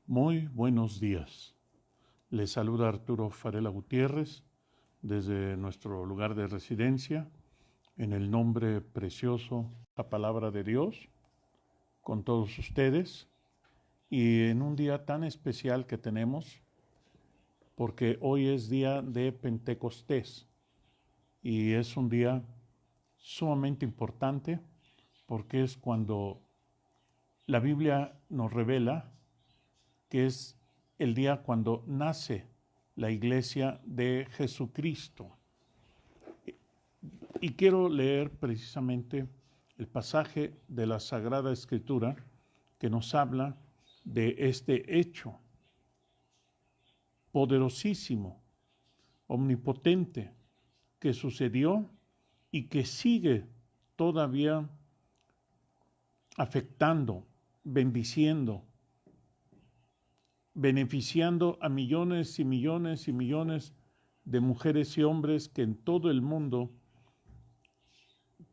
Muy buenos días. Les saluda Arturo Farela Gutiérrez desde nuestro lugar de residencia, en el nombre precioso, la palabra de Dios, con todos ustedes y en un día tan especial que tenemos, porque hoy es día de Pentecostés y es un día sumamente importante porque es cuando la Biblia nos revela que es el día cuando nace la iglesia de Jesucristo. Y quiero leer precisamente el pasaje de la Sagrada Escritura que nos habla de este hecho poderosísimo, omnipotente, que sucedió y que sigue todavía afectando, bendiciendo, beneficiando a millones y millones y millones de mujeres y hombres que en todo el mundo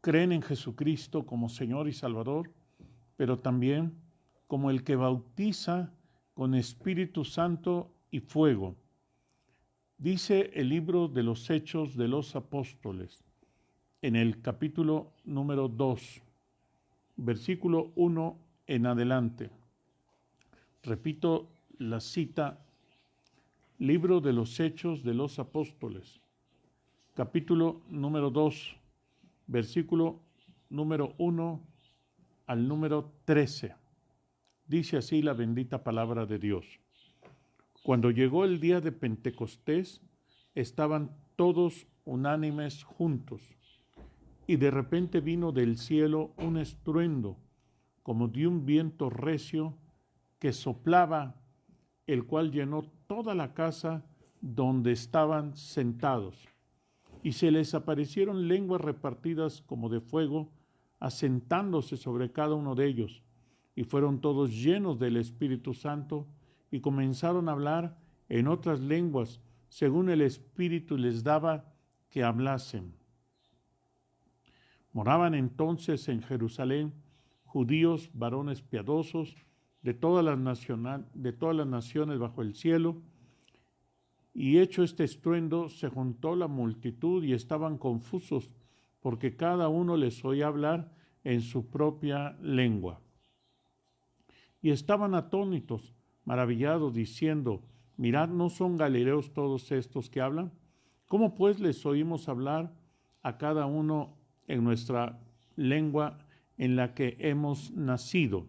creen en Jesucristo como Señor y Salvador, pero también como el que bautiza con Espíritu Santo y fuego. Dice el libro de los Hechos de los Apóstoles, en el capítulo número 2, versículo 1 en adelante. Repito la cita, libro de los Hechos de los Apóstoles, capítulo número 2, versículo número 1 al número 13. Dice así la bendita palabra de Dios. Cuando llegó el día de Pentecostés, estaban todos unánimes juntos, y de repente vino del cielo un estruendo, como de un viento recio que soplaba, el cual llenó toda la casa donde estaban sentados. Y se les aparecieron lenguas repartidas como de fuego, asentándose sobre cada uno de ellos. Y fueron todos llenos del Espíritu Santo y comenzaron a hablar en otras lenguas, según el Espíritu les daba que hablasen. Moraban entonces en Jerusalén judíos, varones piadosos, de todas las naciones bajo el cielo. Y hecho este estruendo, se juntó la multitud y estaban confusos, porque cada uno les oía hablar en su propia lengua. Y estaban atónitos, maravillados, diciendo: mirad, ¿no son galileos todos estos que hablan? ¿Cómo pues les oímos hablar a cada uno en nuestra lengua en la que hemos nacido?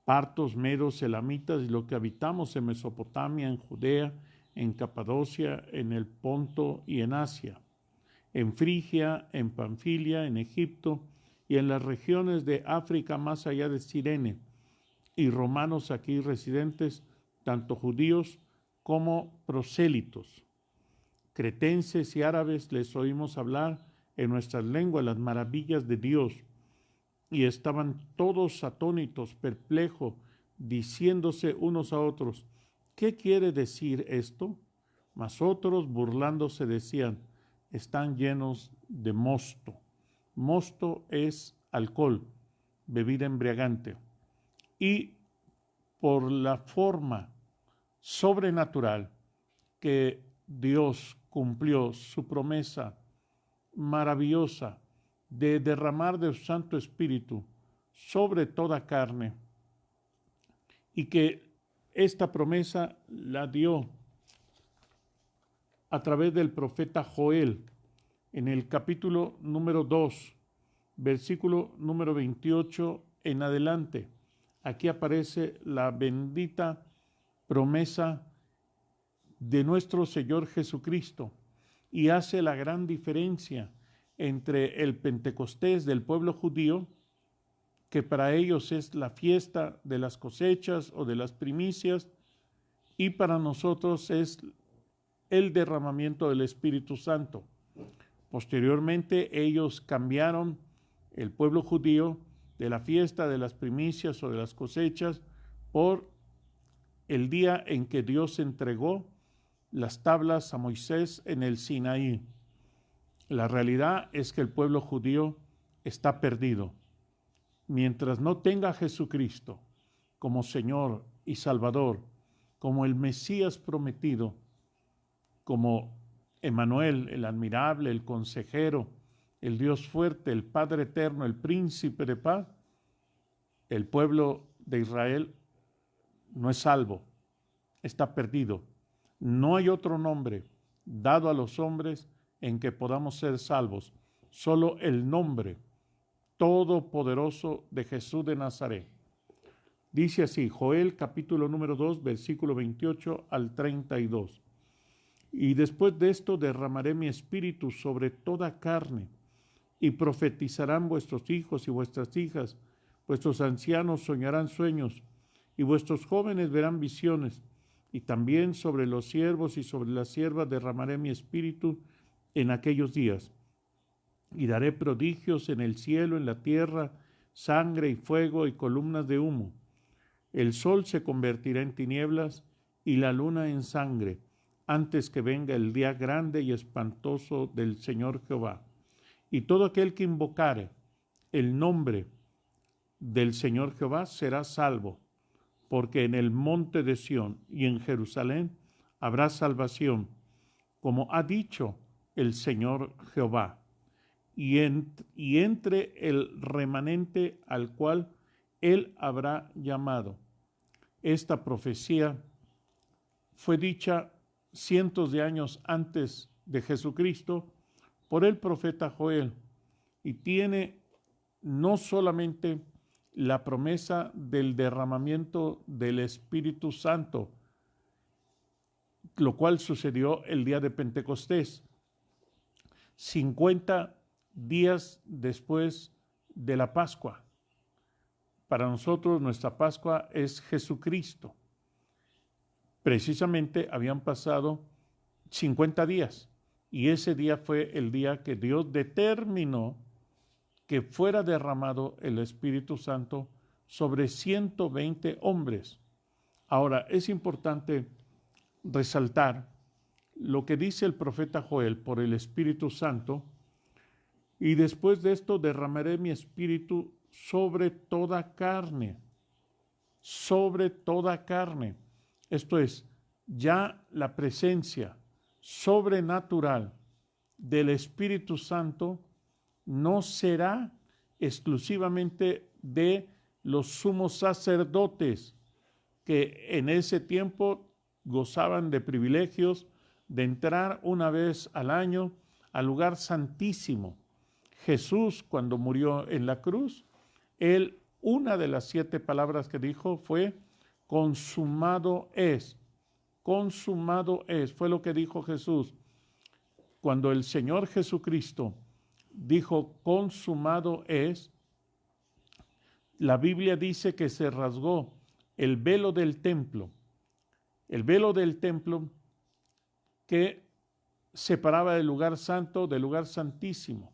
Partos, medos, elamitas y lo que habitamos en Mesopotamia, en Judea, en Capadocia, en el Ponto y en Asia, en Frigia, en Panfilia, en Egipto y en las regiones de África más allá de Cirene, y romanos aquí residentes, tanto judíos como prosélitos. Cretenses y árabes les oímos hablar en nuestras lenguas las maravillas de Dios, y estaban todos atónitos, perplejos, diciéndose unos a otros: ¿qué quiere decir esto? Mas otros, burlándose, decían: están llenos de mosto. Mosto es alcohol, bebida embriagante. Y por la forma sobrenatural que Dios cumplió su promesa maravillosa de derramar de su Santo Espíritu sobre toda carne, y que esta promesa la dio a través del profeta Joel en el capítulo número 2, versículo número 28 en adelante. Aquí aparece la bendita promesa de nuestro Señor Jesucristo y hace la gran diferencia entre el Pentecostés del pueblo judío, que para ellos es la fiesta de las cosechas o de las primicias, y para nosotros es el derramamiento del Espíritu Santo. Posteriormente ellos cambiaron, el pueblo judío, de la fiesta de las primicias o de las cosechas por el día en que Dios entregó las tablas a Moisés en el Sinaí. La realidad es que el pueblo judío está perdido. Mientras no tenga a Jesucristo como Señor y Salvador, como el Mesías prometido, como Emmanuel, el admirable, el consejero, el Dios fuerte, el Padre eterno, el príncipe de paz, el pueblo de Israel no es salvo, está perdido. No hay otro nombre dado a los hombres en que podamos ser salvos, solo el nombre todopoderoso de Jesús de Nazaret. Dice así, Joel capítulo número 2, versículo 28 al 32. Y después de esto derramaré mi espíritu sobre toda carne, y profetizarán vuestros hijos y vuestras hijas, vuestros ancianos soñarán sueños, y vuestros jóvenes verán visiones, y también sobre los siervos y sobre las siervas derramaré mi espíritu en aquellos días. Y daré prodigios en el cielo, en la tierra, sangre y fuego y columnas de humo. El sol se convertirá en tinieblas y la luna en sangre, antes que venga el día grande y espantoso del Señor Jehová. Y todo aquel que invocare el nombre del Señor Jehová será salvo, porque en el monte de Sión y en Jerusalén habrá salvación, como ha dicho el Señor Jehová, y entre el remanente al cual él habrá llamado. Esta profecía fue dicha cientos de años antes de Jesucristo por el profeta Joel, y tiene no solamente la promesa del derramamiento del Espíritu Santo, lo cual sucedió el día de Pentecostés, 50 días después de la Pascua. Para nosotros nuestra Pascua es Jesucristo. Precisamente habían pasado 50 días y ese día fue el día que Dios determinó que fuera derramado el Espíritu Santo sobre 120 hombres. Ahora, es importante resaltar lo que dice el profeta Joel por el Espíritu Santo: y después de esto derramaré mi espíritu sobre toda carne, sobre toda carne. Esto es, ya la presencia sobrenatural del Espíritu Santo no será exclusivamente de los sumos sacerdotes, que en ese tiempo gozaban de privilegios de entrar una vez al año al lugar santísimo. Jesús, cuando murió en la cruz, una de las 7 palabras que dijo fue: consumado es. Consumado es, fue lo que dijo Jesús. Cuando el Señor Jesucristo dijo consumado es, la Biblia dice que se rasgó el velo del templo que separaba el lugar santo del lugar santísimo.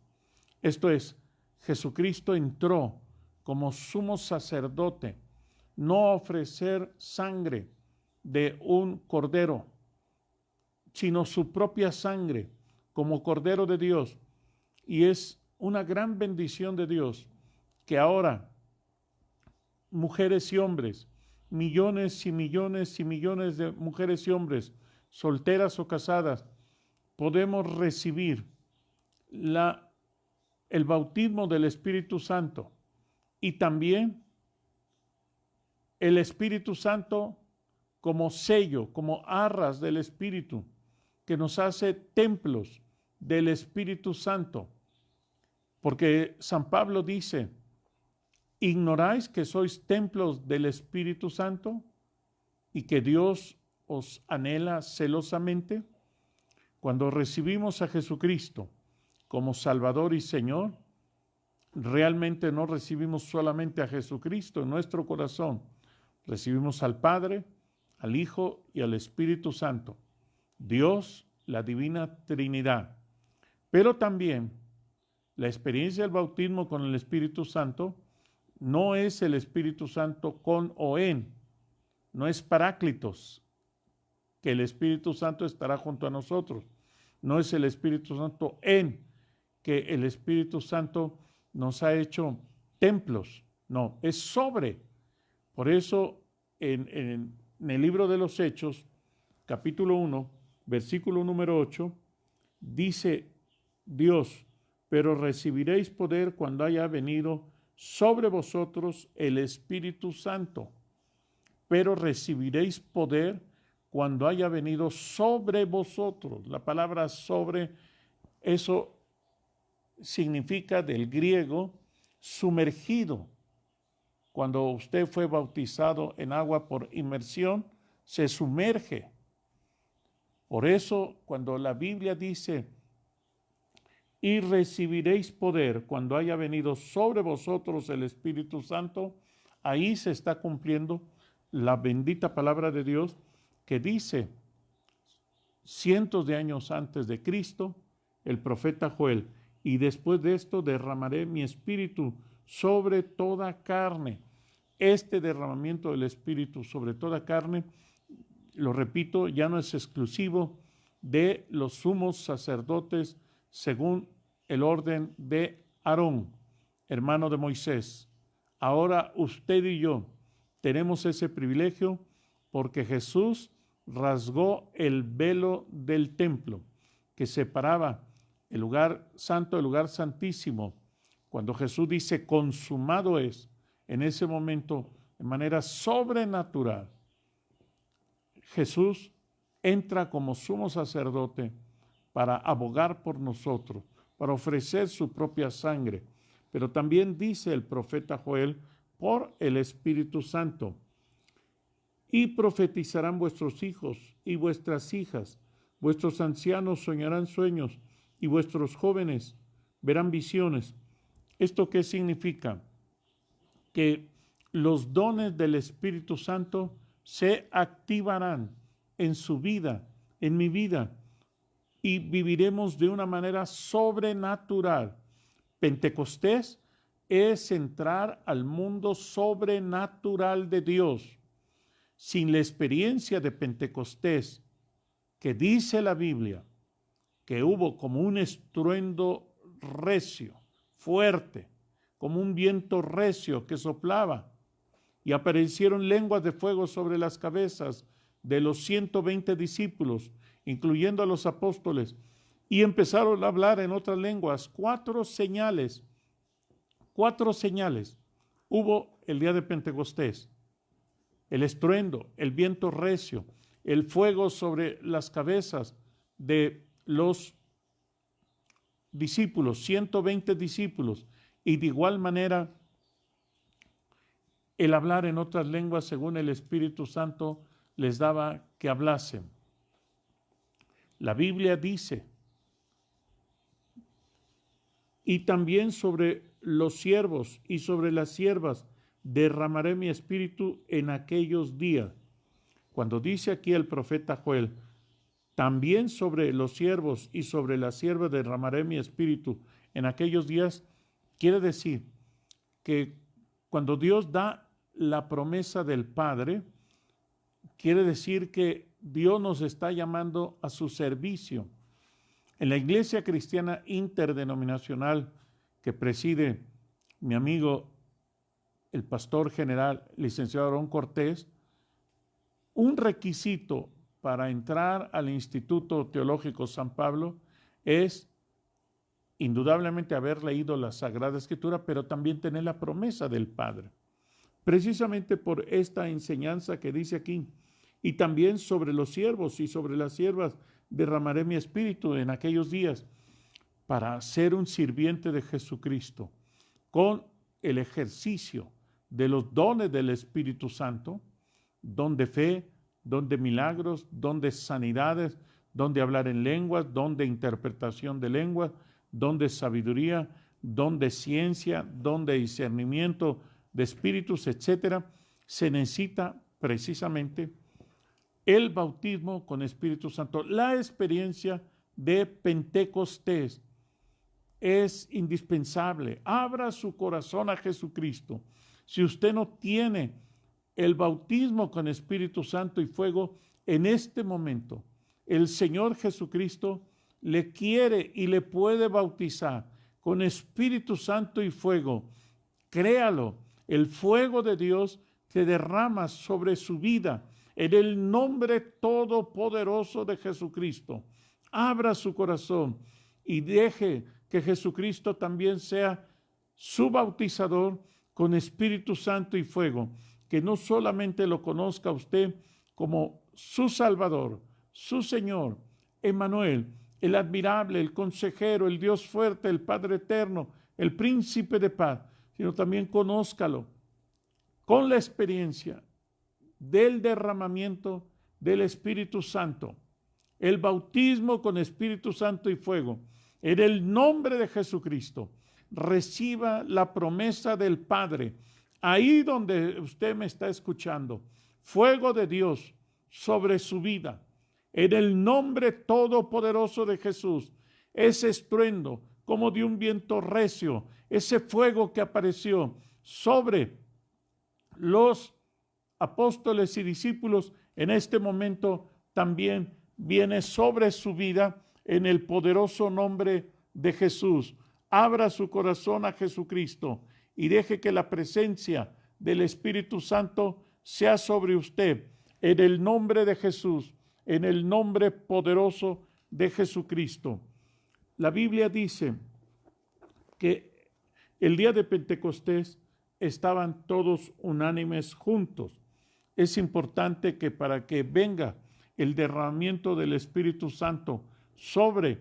Esto es, Jesucristo entró como sumo sacerdote, no a ofrecer sangre de un cordero, sino su propia sangre como Cordero de Dios. Y es una gran bendición de Dios que ahora mujeres y hombres, millones y millones y millones de mujeres y hombres, solteras o casadas, podemos recibir el bautismo del Espíritu Santo, y también el Espíritu Santo como sello, como arras del Espíritu, que nos hace templos del Espíritu Santo. Porque San Pablo dice: ¿ignoráis que sois templos del Espíritu Santo y que Dios os anhela celosamente? Cuando recibimos a Jesucristo como Salvador y Señor, realmente no recibimos solamente a Jesucristo en nuestro corazón, recibimos al Padre, al Hijo y al Espíritu Santo, Dios, la Divina Trinidad. Pero también la experiencia del bautismo con el Espíritu Santo no es el Espíritu Santo con o en, no es Paráclitos, que el Espíritu Santo estará junto a nosotros, no es el Espíritu Santo en, que el Espíritu Santo nos ha hecho templos, no, es sobre. Por eso en el libro de los Hechos, capítulo 1, versículo número 8, dice Dios, pero recibiréis poder cuando haya venido sobre vosotros el Espíritu Santo. Pero recibiréis poder cuando haya venido sobre vosotros. La palabra sobre, eso significa del griego sumergido. Cuando usted fue bautizado en agua por inmersión, se sumerge. Por eso, cuando la Biblia dice, y recibiréis poder cuando haya venido sobre vosotros el Espíritu Santo, ahí se está cumpliendo la bendita palabra de Dios que dice, cientos de años antes de Cristo, el profeta Joel, y después de esto derramaré mi espíritu sobre toda carne. Este derramamiento del espíritu sobre toda carne, lo repito, ya no es exclusivo de los sumos sacerdotes según el orden de Aarón, hermano de Moisés. Ahora usted y yo tenemos ese privilegio porque Jesús rasgó el velo del templo que separaba el lugar santo del lugar santísimo. Cuando Jesús dice consumado es, en ese momento, de manera sobrenatural, Jesús entra como sumo sacerdote para abogar por nosotros, para ofrecer su propia sangre. Pero también dice el profeta Joel, por el Espíritu Santo. Y profetizarán vuestros hijos y vuestras hijas, vuestros ancianos soñarán sueños y vuestros jóvenes verán visiones. ¿Esto qué significa? Que los dones del Espíritu Santo se activarán en su vida, en mi vida, y viviremos de una manera sobrenatural. Pentecostés es entrar al mundo sobrenatural de Dios. Sin la experiencia de Pentecostés, que dice la Biblia, que hubo como un estruendo recio, fuerte, como un viento recio que soplaba, y aparecieron lenguas de fuego sobre las cabezas de los 120 discípulos, incluyendo a los apóstoles, y empezaron a hablar en otras lenguas. Cuatro señales hubo el día de Pentecostés: el estruendo, el viento recio, el fuego sobre las cabezas de los discípulos, 120 discípulos, y de igual manera el hablar en otras lenguas según el Espíritu Santo les daba que hablasen. La Biblia dice, y también sobre los siervos y sobre las siervas derramaré mi espíritu en aquellos días. Cuando dice aquí el profeta Joel, también sobre los siervos y sobre las siervas derramaré mi espíritu en aquellos días, quiere decir que cuando Dios da la promesa del Padre, quiere decir que Dios nos está llamando a su servicio. En la Iglesia Cristiana Interdenominacional que preside mi amigo el pastor general licenciado Aarón Cortés, un requisito para entrar al Instituto Teológico San Pablo es indudablemente haber leído la Sagrada Escritura, pero también tener la promesa del Padre. Precisamente por esta enseñanza que dice aquí, y también sobre los siervos y sobre las siervas derramaré mi espíritu en aquellos días, para ser un sirviente de Jesucristo, con el ejercicio de los dones del Espíritu Santo, don de fe, don de milagros, don de sanidades, don de hablar en lenguas, don de interpretación de lenguas, don de sabiduría, don de ciencia, don de discernimiento de espíritus, etc. Se necesita precisamente el bautismo con Espíritu Santo. La experiencia de Pentecostés es indispensable. Abra su corazón a Jesucristo. Si usted no tiene el bautismo con Espíritu Santo y fuego, en este momento el Señor Jesucristo le quiere y le puede bautizar con Espíritu Santo y fuego. Créalo, el fuego de Dios se derrama sobre su vida en el nombre todopoderoso de Jesucristo. Abra su corazón y deje que Jesucristo también sea su bautizador con Espíritu Santo y fuego, que no solamente lo conozca usted como su Salvador, su Señor, Emmanuel, el admirable, el consejero, el Dios fuerte, el Padre eterno, el príncipe de paz, sino también conózcalo con la experiencia del derramamiento del Espíritu Santo, el bautismo con Espíritu Santo y fuego. En el nombre de Jesucristo, reciba la promesa del Padre. Ahí donde usted me está escuchando, fuego de Dios sobre su vida. En el nombre todopoderoso de Jesús, ese estruendo como de un viento recio, ese fuego que apareció sobre los apóstoles y discípulos, en este momento también viene sobre su vida en el poderoso nombre de Jesús. Abra su corazón a Jesucristo y deje que la presencia del Espíritu Santo sea sobre usted en el nombre de Jesús, en el nombre poderoso de Jesucristo. La Biblia dice que el día de Pentecostés estaban todos unánimes juntos. Es importante que para que venga el derramamiento del Espíritu Santo sobre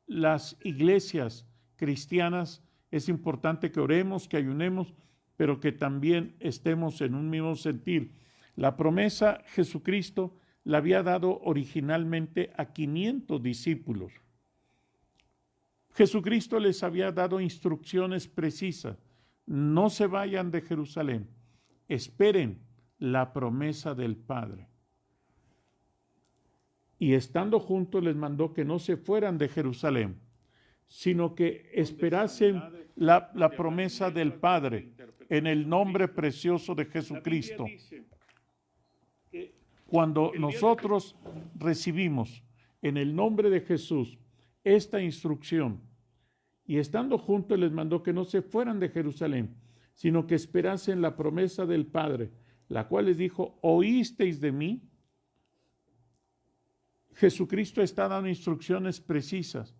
las iglesias cristianas, es importante que oremos, que ayunemos, pero que también estemos en un mismo sentir. La promesa Jesucristo la había dado originalmente a 500 discípulos. Jesucristo les había dado instrucciones precisas. No se vayan de Jerusalén, esperen la promesa del Padre. Y estando juntos les mandó que no se fueran de Jerusalén, sino que esperasen la promesa del Padre en el nombre precioso de Jesucristo. Cuando nosotros recibimos en el nombre de Jesús esta instrucción, y estando juntos les mandó que no se fueran de Jerusalén, sino que esperasen la promesa del Padre, la cual les dijo, ¿oísteis de mí? Jesucristo está dando instrucciones precisas.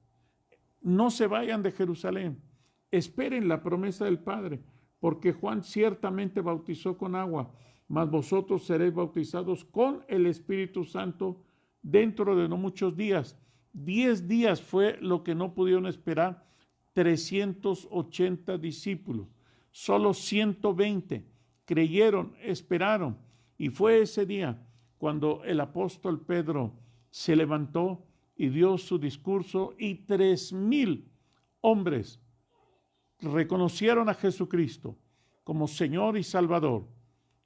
No se vayan de Jerusalén, esperen la promesa del Padre, porque Juan ciertamente bautizó con agua, mas vosotros seréis bautizados con el Espíritu Santo dentro de no muchos días. 10 días fue lo que no pudieron esperar 380 discípulos. Solo 120 creyeron, esperaron. Y fue ese día cuando el apóstol Pedro se levantó y dio su discurso y 3,000 hombres reconocieron a Jesucristo como Señor y Salvador,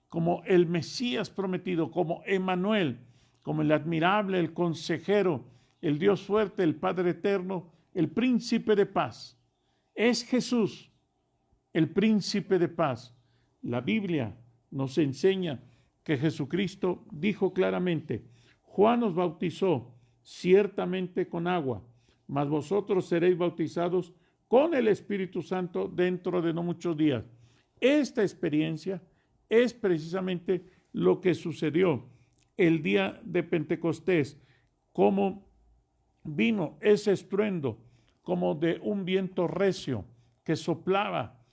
como el Mesías prometido, como Emmanuel, como el admirable, el consejero, el Dios fuerte, el Padre eterno, el príncipe de paz. Es Jesús, el príncipe de paz. La Biblia nos enseña que Jesucristo dijo claramente, Juan os bautizó ciertamente con agua, mas vosotros seréis bautizados con el Espíritu Santo dentro de no muchos días. Esta experiencia es precisamente lo que sucedió el día de Pentecostés, como vino ese estruendo como de un viento recio que soplaba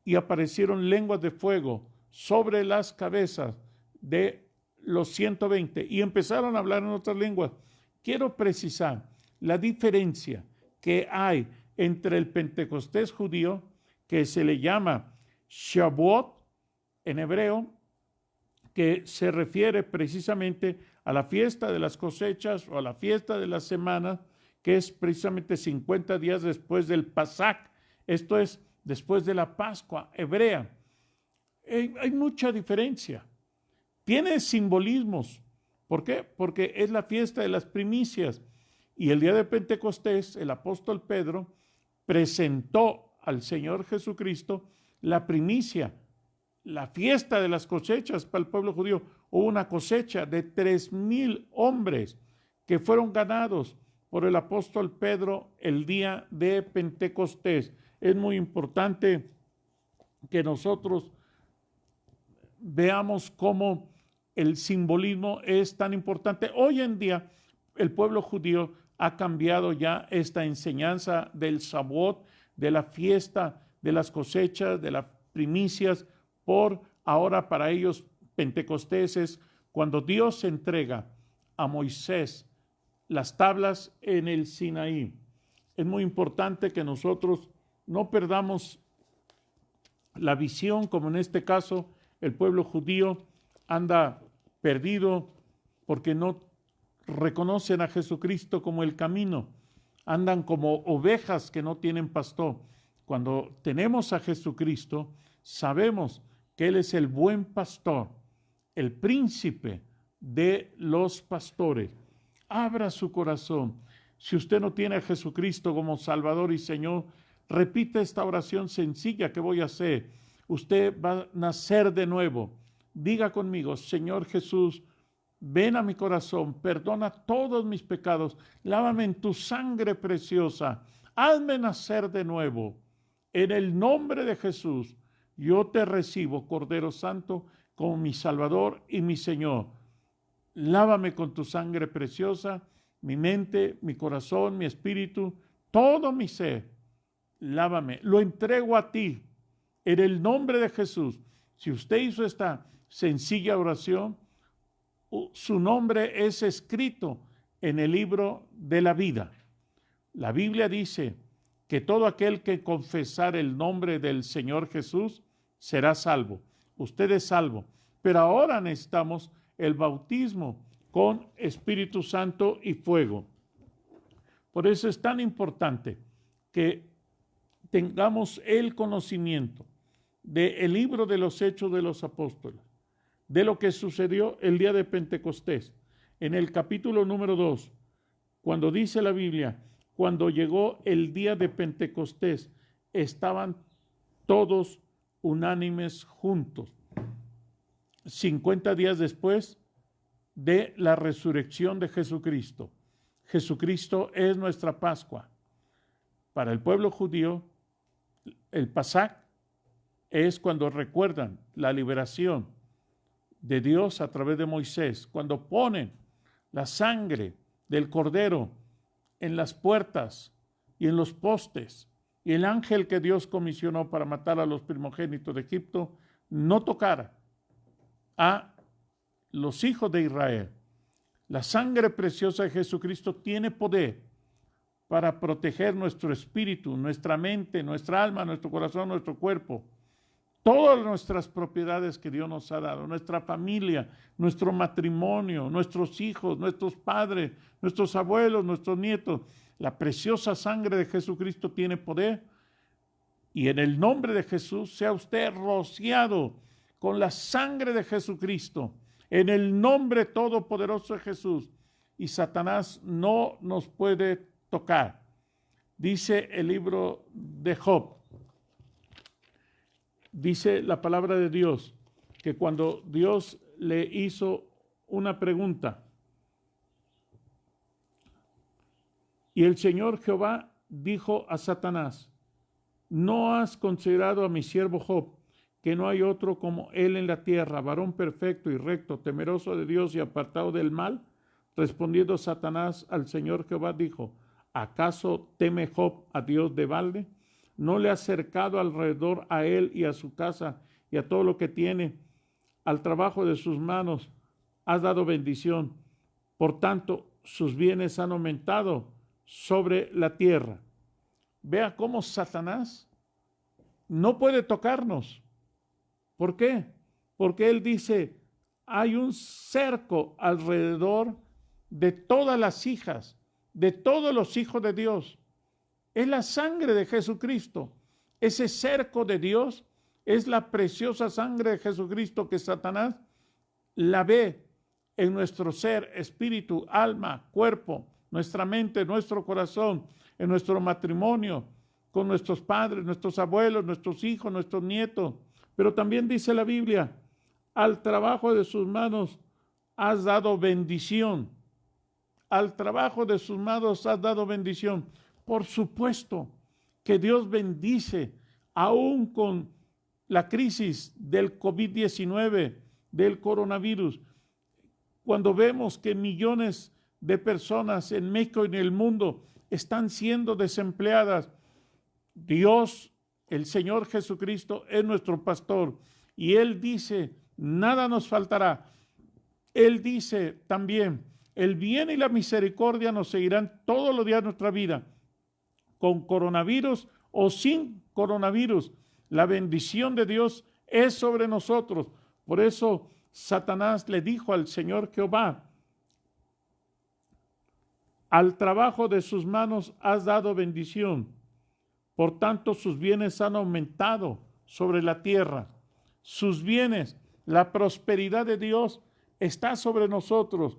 y aparecieron lenguas de fuego sobre las cabezas de los 120 y empezaron a hablar en otras lenguas. Quiero precisar la diferencia que hay entre el Pentecostés judío, que se le llama Shavuot en hebreo, que se refiere precisamente a la fiesta de las cosechas o a la fiesta de las semanas, que es precisamente 50 días después del Pasach, esto es, después de la Pascua hebrea. Hay mucha diferencia. Tiene simbolismos. ¿Por qué? Porque es la fiesta de las primicias. Y el día de Pentecostés, el apóstol Pedro presentó al Señor Jesucristo la primicia, la fiesta de las cosechas para el pueblo judío. Hubo una cosecha de 3,000 hombres que fueron ganados por el apóstol Pedro el día de Pentecostés. Es muy importante que nosotros veamos cómo el simbolismo es tan importante. Hoy en día el pueblo judío ha cambiado ya esta enseñanza del Shavuot, de la fiesta, de las cosechas, de las primicias, por ahora para ellos Pentecostés es cuando Dios entrega a Moisés las tablas en el Sinaí. Es muy importante que nosotros no perdamos la visión, como en este caso el pueblo judío anda perdido porque no reconocen a Jesucristo como el camino, andan como ovejas que no tienen pastor. Cuando tenemos a Jesucristo, sabemos que Él es el buen pastor, el príncipe de los pastores. Abra su corazón. Si usted no tiene a Jesucristo como Salvador y Señor, repita esta oración sencilla que voy a hacer. Usted va a nacer de nuevo. Diga conmigo: Señor Jesús, ven a mi corazón, perdona todos mis pecados, lávame en tu sangre preciosa, hazme nacer de nuevo. En el nombre de Jesús, yo te recibo, Cordero Santo, como mi Salvador y mi Señor. Lávame con tu sangre preciosa, mi mente, mi corazón, mi espíritu, todo mi ser. Lávame, lo entrego a ti, en el nombre de Jesús. Si usted hizo esta sencilla oración, su nombre es escrito en el libro de la vida. La Biblia dice que todo aquel que confesar el nombre del Señor Jesús será salvo. Usted es salvo, pero ahora necesitamos el bautismo con Espíritu Santo y fuego. Por eso es tan importante que tengamos el conocimiento del libro de los Hechos de los Apóstoles, de lo que sucedió el día de Pentecostés. En el capítulo número 2, cuando dice la Biblia, cuando llegó el día de Pentecostés, estaban todos unánimes juntos. 50 días después de la resurrección de Jesucristo. Jesucristo es nuestra Pascua. Para el pueblo judío, el Pasaj es cuando recuerdan la liberación de Dios a través de Moisés, cuando ponen la sangre del cordero en las puertas y en los postes, y el ángel que Dios comisionó para matar a los primogénitos de Egipto no tocara a los hijos de Israel. La sangre preciosa de Jesucristo tiene poder para proteger nuestro espíritu, nuestra mente, nuestra alma, nuestro corazón, nuestro cuerpo, todas nuestras propiedades que Dios nos ha dado, nuestra familia, nuestro matrimonio, nuestros hijos, nuestros padres, nuestros abuelos, nuestros nietos. La preciosa sangre de Jesucristo tiene poder, y en el nombre de Jesús sea usted rociado con la sangre de Jesucristo, en el nombre todopoderoso de Jesús, y Satanás no nos puede tocar. Dice el libro de Job, dice la palabra de Dios, que cuando Dios le hizo una pregunta, y el Señor Jehová dijo a Satanás: ¿no has considerado a mi siervo Job, que no hay otro como él en la tierra, varón perfecto y recto, temeroso de Dios y apartado del mal? Respondiendo Satanás al Señor Jehová dijo: ¿acaso teme Job a Dios de balde? ¿No le ha cercado alrededor a él y a su casa y a todo lo que tiene? Al trabajo de sus manos has dado bendición. Por tanto, sus bienes han aumentado sobre la tierra. Vea cómo Satanás no puede tocarnos. ¿Por qué? Porque él dice: hay un cerco alrededor de todas las hijas, de todos los hijos de Dios. Es la sangre de Jesucristo. Ese cerco de Dios es la preciosa sangre de Jesucristo que Satanás la ve en nuestro ser, espíritu, alma, cuerpo, nuestra mente, nuestro corazón, en nuestro matrimonio, con nuestros padres, nuestros abuelos, nuestros hijos, nuestros nietos. Pero también dice la Biblia: al trabajo de sus manos has dado bendición. Al trabajo de sus manos has dado bendición. Por supuesto que Dios bendice aún con la crisis del COVID-19, del coronavirus, cuando vemos que millones de personas en México y en el mundo están siendo desempleadas, Dios, el Señor Jesucristo, es nuestro pastor y Él dice, nada nos faltará. Él dice también, el bien y la misericordia nos seguirán todos los días de nuestra vida, con coronavirus o sin coronavirus. La bendición de Dios es sobre nosotros. Por eso Satanás le dijo al Señor Jehová, al trabajo de sus manos has dado bendición. Por tanto, sus bienes han aumentado sobre la tierra. Sus bienes, la prosperidad de Dios está sobre nosotros.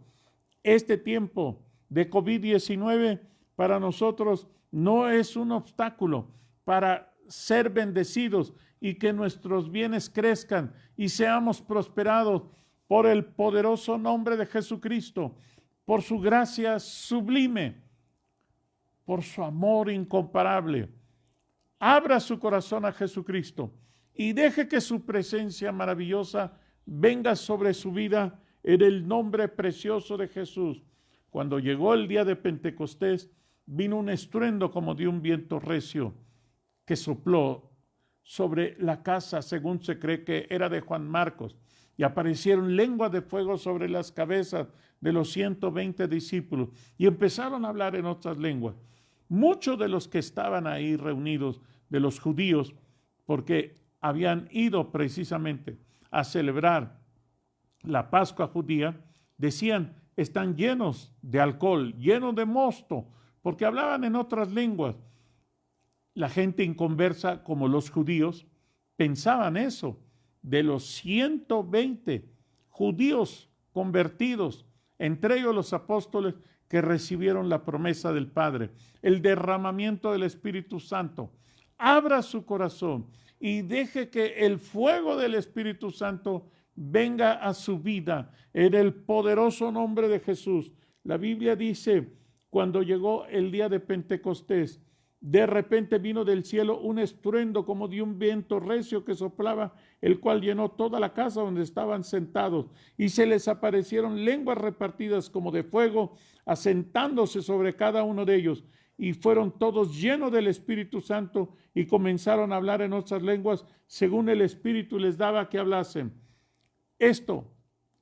Este tiempo de COVID-19 para nosotros no es un obstáculo para ser bendecidos y que nuestros bienes crezcan y seamos prosperados por el poderoso nombre de Jesucristo, por su gracia sublime, por su amor incomparable. Abra su corazón a Jesucristo y deje que su presencia maravillosa venga sobre su vida en el nombre precioso de Jesús. Cuando llegó el día de Pentecostés, vino un estruendo como de un viento recio que sopló sobre la casa, según se cree que era de Juan Marcos, y aparecieron lenguas de fuego sobre las cabezas de los 120 discípulos y empezaron a hablar en otras lenguas. Muchos de los que estaban ahí reunidos, de los judíos, porque habían ido precisamente a celebrar la Pascua judía, decían, están llenos de alcohol, llenos de mosto, porque hablaban en otras lenguas. La gente inconversa, como los judíos, pensaban eso. De los 120 judíos convertidos, entre ellos los apóstoles que recibieron la promesa del Padre, el derramamiento del Espíritu Santo. Abra su corazón y deje que el fuego del Espíritu Santo venga a su vida en el poderoso nombre de Jesús. La Biblia dice, cuando llegó el día de Pentecostés, de repente vino del cielo un estruendo como de un viento recio que soplaba, el cual llenó toda la casa donde estaban sentados, y se les aparecieron lenguas repartidas como de fuego, asentándose sobre cada uno de ellos, y fueron todos llenos del Espíritu Santo y comenzaron a hablar en otras lenguas según el Espíritu les daba que hablasen. Esto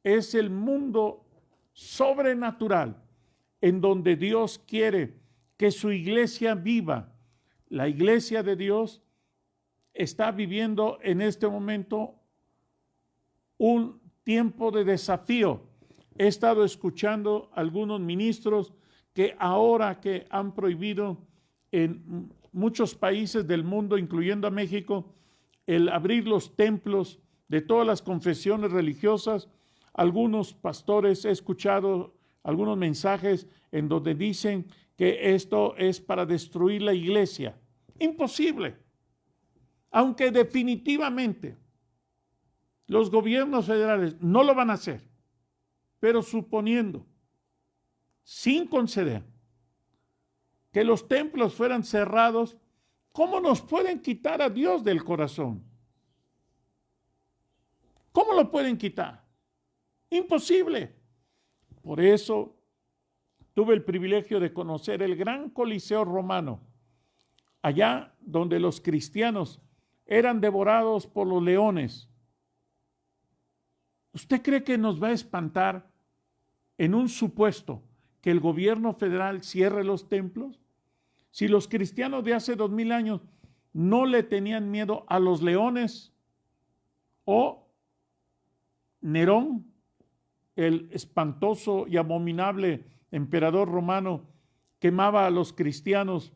es el mundo sobrenatural en donde Dios quiere que su iglesia viva. La iglesia de Dios está viviendo en este momento un tiempo de desafío. He estado escuchando algunos ministros que ahora que han prohibido en muchos países del mundo, incluyendo a México, el abrir los templos de todas las confesiones religiosas, algunos pastores, he escuchado algunos mensajes en donde dicen que esto es para destruir la iglesia. Imposible. Aunque definitivamente los gobiernos federales no lo van a hacer, pero suponiendo, sin conceder, que los templos fueran cerrados, ¿cómo nos pueden quitar a Dios del corazón? ¿Cómo lo pueden quitar? Imposible. Por eso tuve el privilegio de conocer el gran Coliseo romano, allá donde los cristianos eran devorados por los leones. ¿Usted cree que nos va a espantar en un supuesto que el gobierno federal cierre los templos? Si los cristianos de hace 2000 años no le tenían miedo a los leones, o Nerón, el espantoso y abominable emperador romano, quemaba a los cristianos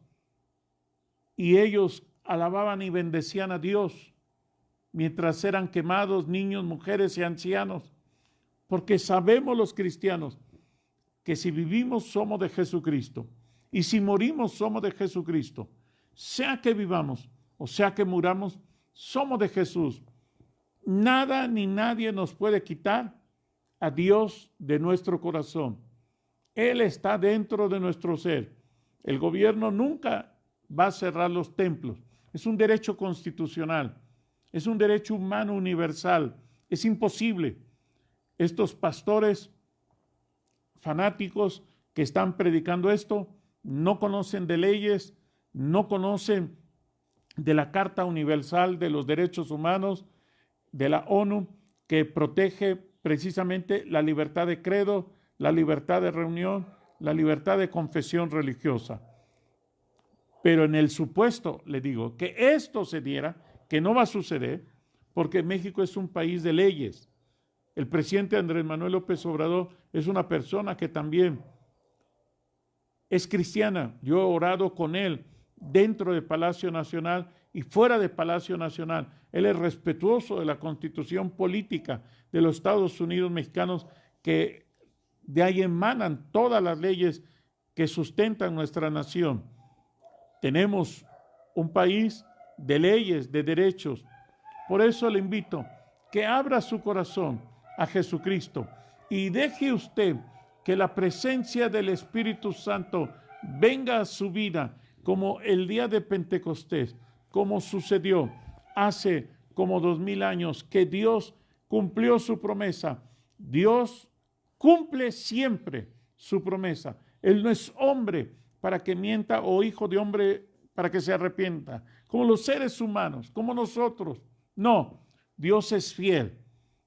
y ellos alababan y bendecían a Dios mientras eran quemados niños, mujeres y ancianos, porque sabemos los cristianos que si vivimos somos de Jesucristo y si morimos somos de Jesucristo, sea que vivamos o sea que muramos, somos de Jesús. Nada ni nadie nos puede quitar a Dios de nuestro corazón. Él está dentro de nuestro ser. El gobierno nunca va a cerrar los templos. Es un derecho constitucional. es un derecho humano universal. Es imposible. Estos pastores fanáticos que están predicando esto no conocen de leyes, no conocen de la Carta Universal de los Derechos Humanos de la ONU, que protege precisamente la libertad de credo, la libertad de reunión, la libertad de confesión religiosa. Pero en el supuesto, le digo, que esto se diera, que no va a suceder, porque México es un país de leyes. El presidente Andrés Manuel López Obrador es una persona que también es cristiana. Yo he orado con él dentro de Palacio Nacional y fuera de Palacio Nacional. Él es respetuoso de la Constitución política de los Estados Unidos mexicanos, que de ahí emanan todas las leyes que sustentan nuestra nación. Tenemos un país de leyes, de derechos. Por eso le invito que abra su corazón a Jesucristo y deje usted que la presencia del Espíritu Santo venga a su vida, como el día de Pentecostés, como sucedió hace como 2000 años, que Dios cumplió su promesa. Dios cumple siempre su promesa. Él no es hombre para que mienta, o hijo de hombre para que se arrepienta, como los seres humanos, como nosotros. No, Dios es fiel.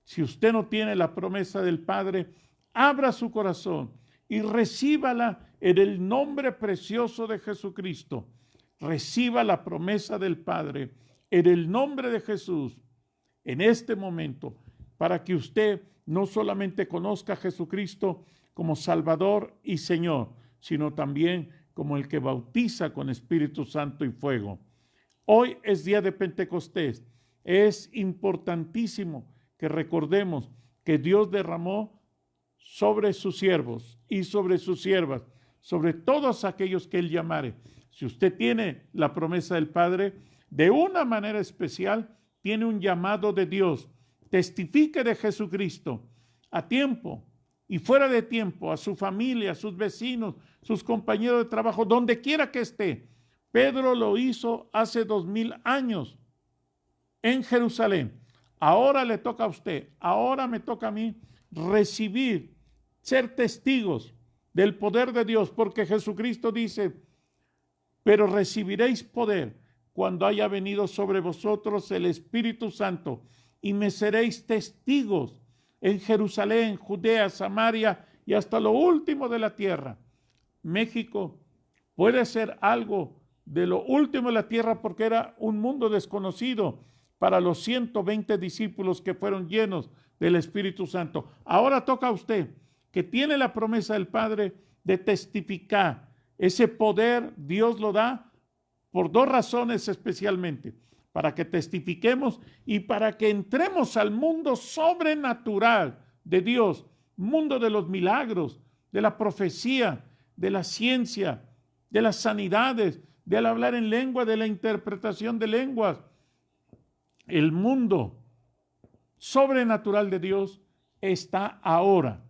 Si usted no tiene la promesa del Padre, abra su corazón y recíbala en el nombre precioso de Jesucristo. Reciba la promesa del Padre en el nombre de Jesús en este momento, para que usted no solamente conozca a Jesucristo como Salvador y Señor, sino también como el que bautiza con Espíritu Santo y fuego. Hoy es día de Pentecostés. Es importantísimo que recordemos que Dios derramó sobre sus siervos y sobre sus siervas, sobre todos aquellos que Él llamare. Si usted tiene la promesa del Padre, de una manera especial tiene un llamado de Dios. Testifique de Jesucristo a tiempo y fuera de tiempo, a su familia, a sus vecinos, sus compañeros de trabajo, donde quiera que esté. Pedro lo hizo hace 2000 años en Jerusalén. Ahora le toca a usted, ahora me toca a mí recibir, ser testigos del poder de Dios, porque Jesucristo dice: pero recibiréis poder cuando haya venido sobre vosotros el Espíritu Santo, y me seréis testigos en Jerusalén, Judea, Samaria y hasta lo último de la tierra. México puede ser algo de lo último de la tierra, porque era un mundo desconocido para los 120 discípulos que fueron llenos del Espíritu Santo. Ahora toca a usted, que tiene la promesa del Padre, de testificar. Ese poder Dios lo da por dos razones especialmente: para que testifiquemos y para que entremos al mundo sobrenatural de Dios, mundo de los milagros, de la profecía, de la ciencia, de las sanidades, del hablar en lengua, de la interpretación de lenguas. El mundo sobrenatural de Dios está ahora.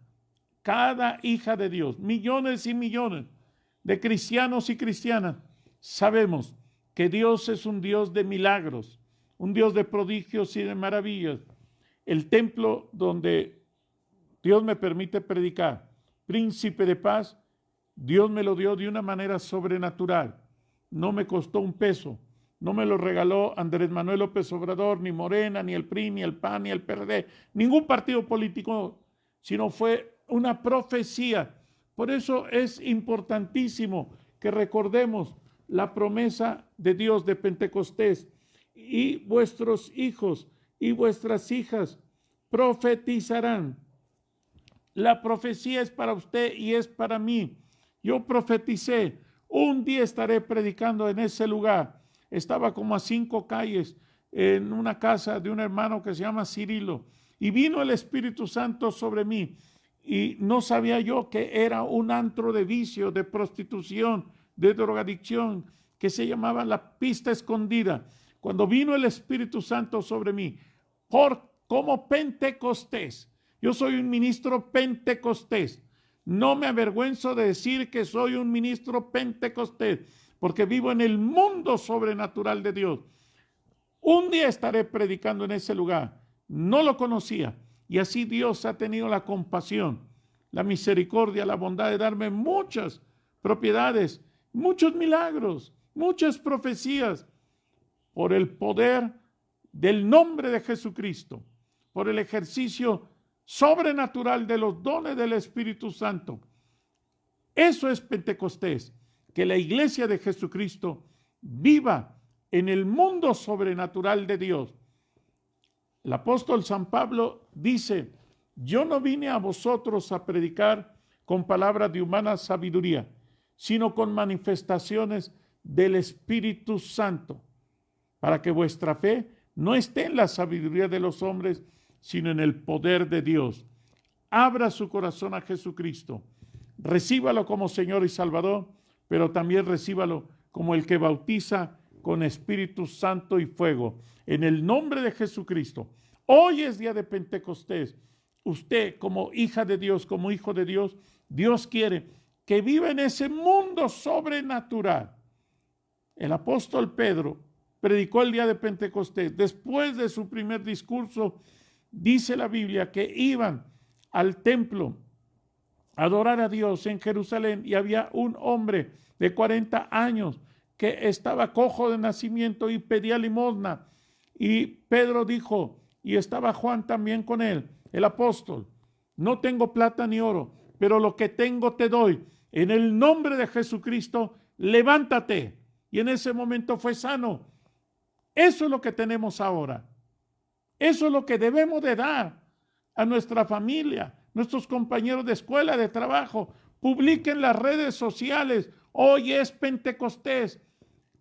Cada hija de Dios, millones y millones de cristianos y cristianas, sabemos que Dios es un Dios de milagros, un Dios de prodigios y de maravillas. El templo donde Dios me permite predicar, Príncipe de Paz, Dios me lo dio de una manera sobrenatural. No me costó un peso. No me lo regaló Andrés Manuel López Obrador, ni Morena, ni el PRI, ni el PAN, ni el PRD, ningún partido político, sino fue una profecía. Por eso es importantísimo que recordemos la promesa de Dios de Pentecostés: y vuestros hijos y vuestras hijas profetizarán. La profecía es para usted y es para mí. Yo profeticé. Un día estaré predicando en ese lugar. Estaba como a 5 calles en una casa de un hermano que se llama Cirilo, y vino el Espíritu Santo sobre mí, y no sabía yo que era un antro de vicio, de prostitución, de drogadicción, que se llamaba La Pista Escondida. Cuando vino el Espíritu Santo sobre mí, como Pentecostés, yo soy un ministro pentecostés. No me avergüenzo de decir que soy un ministro pentecostés, porque vivo en el mundo sobrenatural de Dios. Un día estaré predicando en ese lugar. No lo conocía. Y así Dios ha tenido la compasión, la misericordia, la bondad de darme muchas propiedades, muchos milagros, muchas profecías, por el poder del nombre de Jesucristo, por el ejercicio sobrenatural de los dones del Espíritu Santo. Eso es Pentecostés, que la iglesia de Jesucristo viva en el mundo sobrenatural de Dios. El apóstol San Pablo dice: yo no vine a vosotros a predicar con palabras de humana sabiduría, sino con manifestaciones del Espíritu Santo, para que vuestra fe no esté en la sabiduría de los hombres, sino en el poder de Dios. Abra su corazón a Jesucristo, recíbalo como Señor y Salvador, pero también recíbalo como el que bautiza con Espíritu Santo y fuego, en el nombre de Jesucristo. Hoy es día de Pentecostés. Usted, como hija de Dios, como hijo de Dios, Dios quiere que viva en ese mundo sobrenatural. El apóstol Pedro predicó el día de Pentecostés. Después de su primer discurso, dice la Biblia que iban al templo a adorar a Dios en Jerusalén, y había un hombre de 40 años que estaba cojo de nacimiento y pedía limosna. Y Pedro dijo, y estaba Juan también con él, el apóstol: no tengo plata ni oro, pero lo que tengo te doy. En el nombre de Jesucristo, levántate. Y en ese momento fue sano. Eso es lo que tenemos ahora. Eso es lo que debemos de dar a nuestra familia, nuestros compañeros de escuela, de trabajo. Publiquen las redes sociales: hoy es Pentecostés.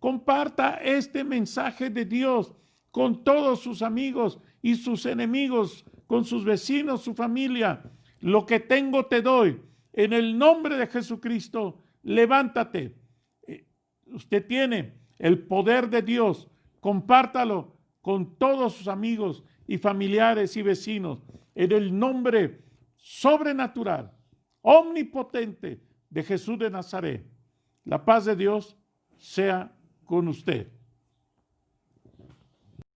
Comparta este mensaje de Dios con todos sus amigos y sus enemigos, con sus vecinos, su familia. Lo que tengo te doy. En el nombre de Jesucristo, levántate. Usted tiene el poder de Dios. Compártalo con todos sus amigos y familiares y vecinos, en el nombre sobrenatural, omnipotente de Jesús de Nazaret. La paz de Dios sea con usted.